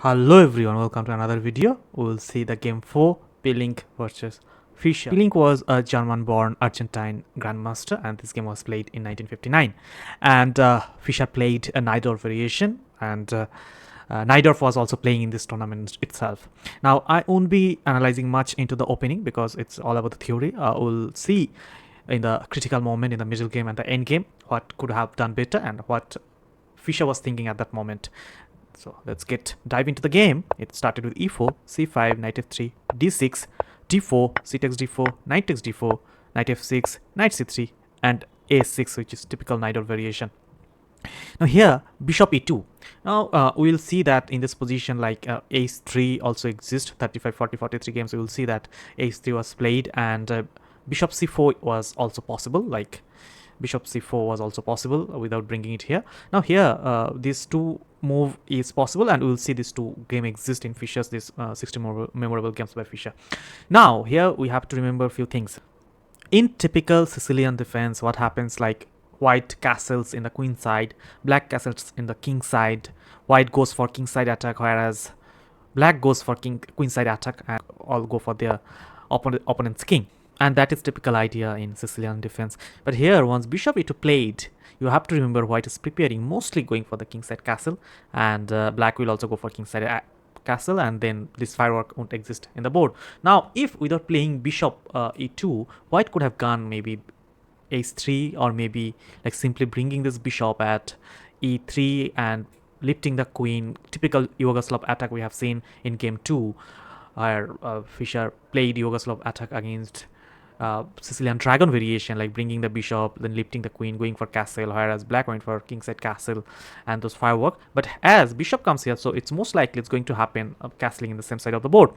Hello everyone, welcome to another video. We will see the game 4, Pilnik versus Fischer. Pilnik was a German-born Argentine grandmaster and this game was played in 1959. And Fischer played a Najdorf variation and Najdorf was also playing in this tournament itself. Now, I won't be analyzing much into the opening because it's all about the theory. We'll see in the critical moment in the middle game and the end game what could have done better and what Fischer was thinking at that moment. So let's dive into the game. It started with e4, c5, knight f3, d6, d4, c takes d4, knight takes d4, knight f6, knight c3, and a6, which is typical Najdorf variation. Now here, bishop e2. Now we'll see that in this position, like ace3 also exists. 35, 40, 43 games, we will see that ace3 was played and bishop c4 was also possible. Like bishop c4 was also possible without bringing it here. Now here, these two move is possible and we will see these two game exist in Fischer's this 60 memorable games by Fischer. Now here we have to remember a few things. In typical Sicilian defense, what happens, like white castles in the queen side, black castles in the king side, white goes for king side attack, whereas black goes for queen side attack, and all go for their opponent's king. And that is typical idea in Sicilian defense. But here, once bishop e2 played, you have to remember white is preparing, mostly going for the king side castle, and black will also go for king side castle, and then this firework won't exist in the board. Now, if without playing bishop e2, white could have gone maybe ace3, or maybe like simply bringing this bishop at e3 and lifting the queen. Typical Yugoslav attack we have seen in game 2, where Fischer played Yugoslav attack against Sicilian dragon variation, like bringing the bishop, then lifting the queen, going for castle, whereas black went for kingside castle and those firework. But as bishop comes here, so it's most likely it's going to happen castling in the same side of the board.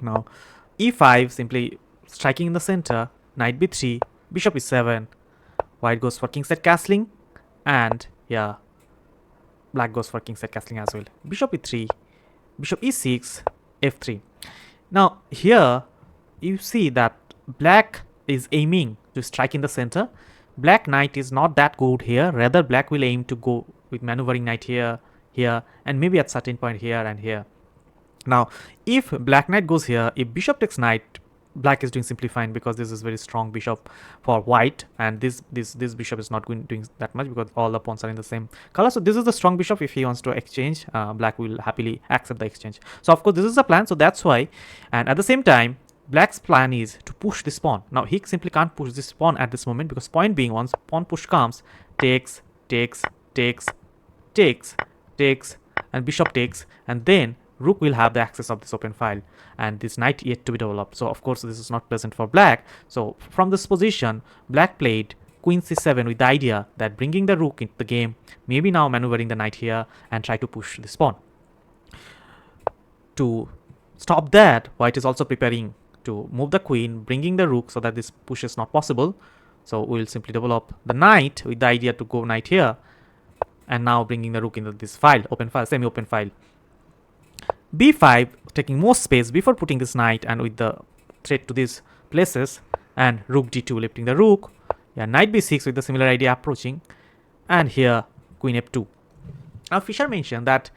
Now e5, simply striking in the center, knight b3, bishop e7, white goes for kingside castling, and yeah, black goes for kingside castling as well. Bishop e3, bishop e6, f3. Now here you see that black is aiming to strike in the center. Black knight is not that good here. Rather, black will aim to go with maneuvering knight here, here, and maybe at certain point here and here. Now, if black knight goes here, if bishop takes knight, black is doing simply fine because this is very strong bishop for white, and this bishop is not doing that much because all the pawns are in the same color. So this is the strong bishop. If he wants to exchange, black will happily accept the exchange. So of course this is the plan. So that's why, and at the same time, black's plan is to push this pawn. Now he simply can't push this pawn at this moment because point being, once pawn push comes, takes, and bishop takes, and then rook will have the access of this open file, and this knight yet to be developed. So of course this is not pleasant for black. So from this position, black played queen c7 with the idea that bringing the rook into the game, maybe now maneuvering the knight here and try to push this pawn. To stop that, white is also preparing to move the queen, bringing the rook so that this push is not possible. So we will simply develop the knight with the idea to go knight here, and now bringing the rook into this file, open file, semi-open file. b5, taking more space before putting this knight and with the threat to these places, and rook d2, lifting the rook. Yeah, knight b6 with the similar idea approaching, and here queen f2. Now Fischer mentioned that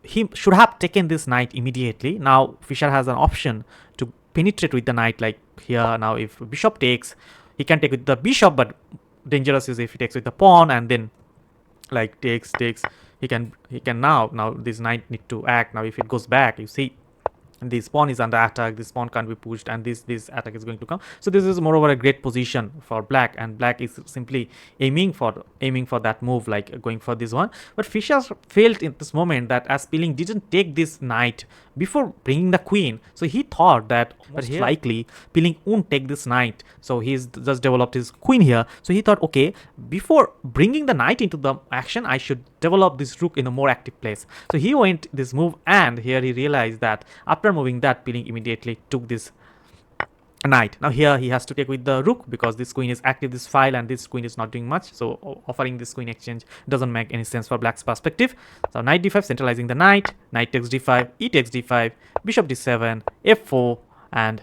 he should have taken this knight immediately. Now Fischer has an option to penetrate with the knight, like here. Now if bishop takes, he can take with the bishop, but dangerous is if he takes with the pawn and then like takes, he can now this knight need to act. Now if it goes back, you see this pawn is under attack, this pawn can't be pushed, and this attack is going to come. So this is moreover a great position for black, and black is simply aiming for that move, like going for this one. But Fischer felt in this moment that as Pilnik didn't take this knight before bringing the queen, so he thought that most likely Pilnik won't take this knight, so he's just developed his queen here. So he thought, okay, before bringing the knight into the action, I should develop this rook in a more active place. So he went this move, and here he realized that after moving that, Pilnik immediately took this knight. Now here he has to take with the rook because this queen is active, this file, and this queen is not doing much. So offering this queen exchange doesn't make any sense for black's perspective. So knight d5, centralizing the knight, knight takes d5, e takes d5, bishop d7, f4, and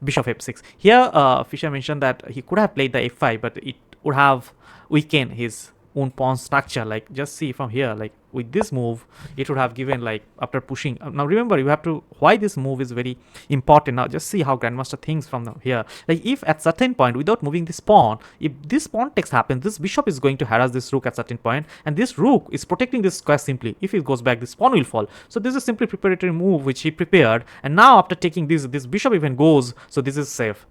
bishop f6. Here Fischer mentioned that he could have played the f5, but it would have weakened his own pawn structure. Like just see from here, like with this move it would have given, like after pushing, now remember you have to, why this move is very important. Now just see how grandmaster thinks from here. Like if at certain point without moving this pawn, if this pawn takes happens, this bishop is going to harass this rook at certain point, and this rook is protecting this square simply. If it goes back, this pawn will fall. So this is simply preparatory move which he prepared, and now after taking this bishop even goes, so this is safe.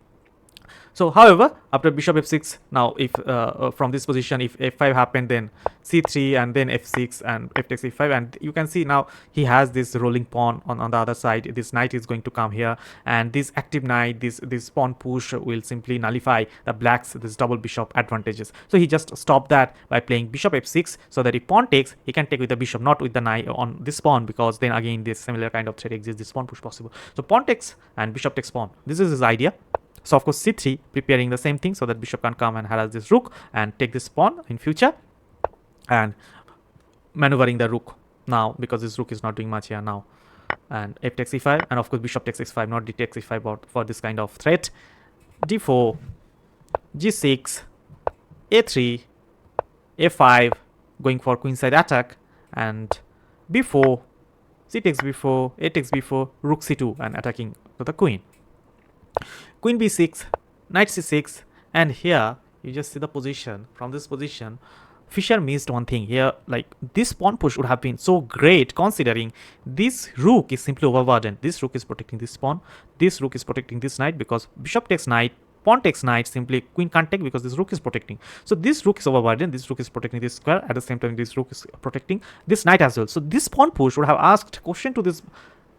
So however, after bishop f6, now if from this position if f5 happened, then c3 and then f6 and f takes e5, and you can see now he has this rolling pawn on the other side. This knight is going to come here, and this active knight, this pawn push will simply nullify the blacks this double bishop advantages. So he just stopped that by playing bishop f6, so that if pawn takes, he can take with the bishop, not with the knight on this pawn, because then again this similar kind of threat exists, this pawn push possible. So pawn takes and bishop takes pawn, this is his idea. So of course c3 preparing the same thing, so that bishop can come and harass this rook and take this pawn in future, and maneuvering the rook now, because this rook is not doing much here now. And f takes e5, and of course bishop takes x5, not d takes e5 for this kind of threat. d4, g6, a3, a5, going for queenside attack, and b4, c takes b4, a takes b4, rook c2, and attacking to the queen. Queen b6, knight c6, and here you just see the position. From this position, Fischer missed one thing here. Like this pawn push would have been so great, considering this rook is simply overburdened. This rook is protecting this pawn, this rook is protecting this knight, because bishop takes knight, pawn takes knight, simply queen can't take because this rook is protecting. So this rook is overburdened, this rook is protecting this square, at the same time this rook is protecting this knight as well. So this pawn push would have asked question to this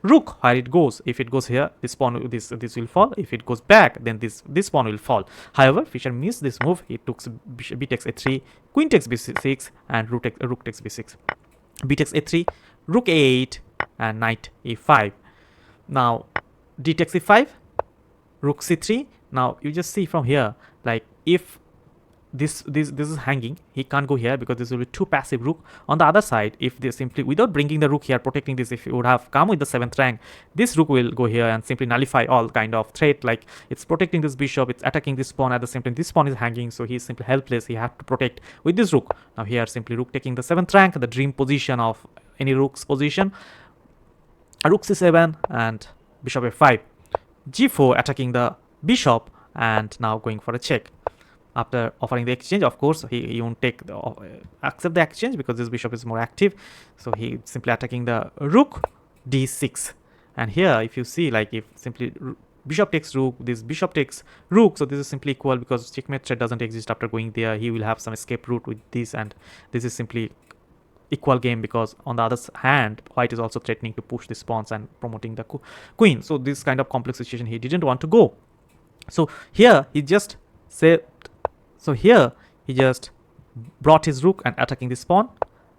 rook where it goes. If it goes here, this pawn, this will fall. If it goes back, then this pawn will fall. However, Fischer missed this move. He took b takes a3, queen takes b6, and rook takes b6. B takes a3, rook a8, and knight a5. Now d takes e5, rook c3. Now you just see from here, like if this is hanging, he can't go here because this will be too passive rook. On the other side, if they simply, without bringing the rook here, protecting this, if it would have come with the 7th rank, this rook will go here and simply nullify all kind of threat. Like it's protecting this bishop, it's attacking this pawn, at the same time this pawn is hanging, so he's simply helpless. He had to protect with this rook. Now here simply rook taking the 7th rank, the dream position of any rook's position. Rook c7 and bishop f5, g4 attacking the bishop, and now going for a check. After offering the exchange, of course he won't take the accept the exchange because this bishop is more active, so he simply attacking the rook d6. And here if you see, like if simply bishop takes rook, this bishop takes rook, so this is simply equal because checkmate threat doesn't exist. After going there, he will have some escape route with this, and this is simply equal game, because on the other hand white is also threatening to push these pawns and promoting the queen. So this kind of complex situation he didn't want to go. So here he just said, so here he just brought his rook and attacking this pawn,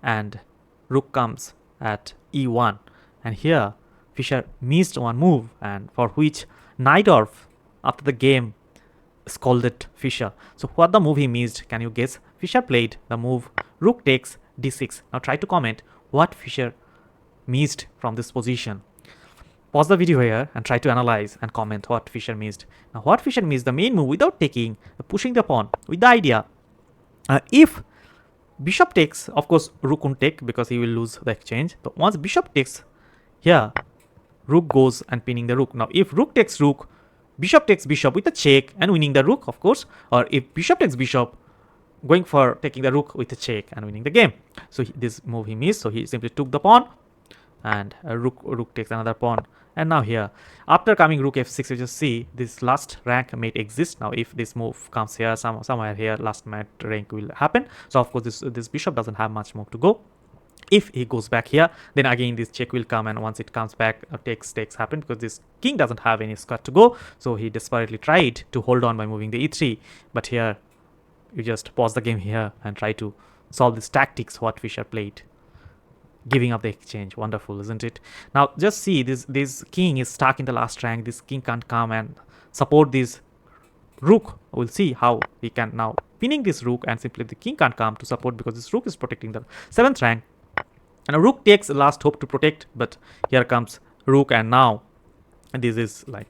and rook comes at e1. And here Fischer missed one move, and for which Najdorf after the game scolded Fischer. So what the move he missed, can you guess? Fischer played the move rook takes d6. Now try to comment what Fischer missed from this position. Pause the video here and try to analyze and comment what Fischer missed. Now what Fischer missed, the main move without taking, pushing the pawn with the idea, if bishop takes, of course rook won't take because he will lose the exchange. But once bishop takes, here rook goes and pinning the rook. Now if rook takes rook, bishop takes bishop with a check and winning the rook, of course. Or if bishop takes bishop, going for taking the rook with a check and winning the game. So this move he missed, so he simply took the pawn, and rook takes another pawn. And now here after coming rook f6, you just see this last rank mate exists. Now if this move comes here, somewhere here last mate rank will happen. So of course this bishop doesn't have much move to go. If he goes back here, then again this check will come, and once it comes back, takes happen, because this king doesn't have any square to go. So he desperately tried to hold on by moving the e3, but here you just pause the game here and try to solve this tactics what Fischer played, giving up the exchange. Wonderful, isn't it? Now just see this king is stuck in the last rank. This king can't come and support this rook. We'll see how he can now pinning this rook, and simply the king can't come to support because this rook is protecting the 7th rank. And a rook takes last hope to protect, but here comes rook, and now this is like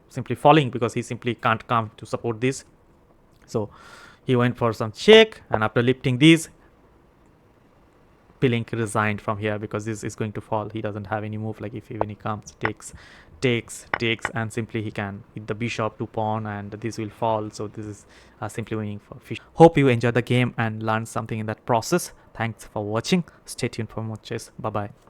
simply falling because he simply can't come to support this. So he went for some check, and after lifting this, Pilnik resigned from here because this is going to fall. He doesn't have any move. Like if even he comes, takes, and simply he can hit the bishop to pawn, and this will fall. So this is simply winning for Fischer. Hope you enjoyed the game and learned something in that process. Thanks for watching. Stay tuned for more chess. Bye bye.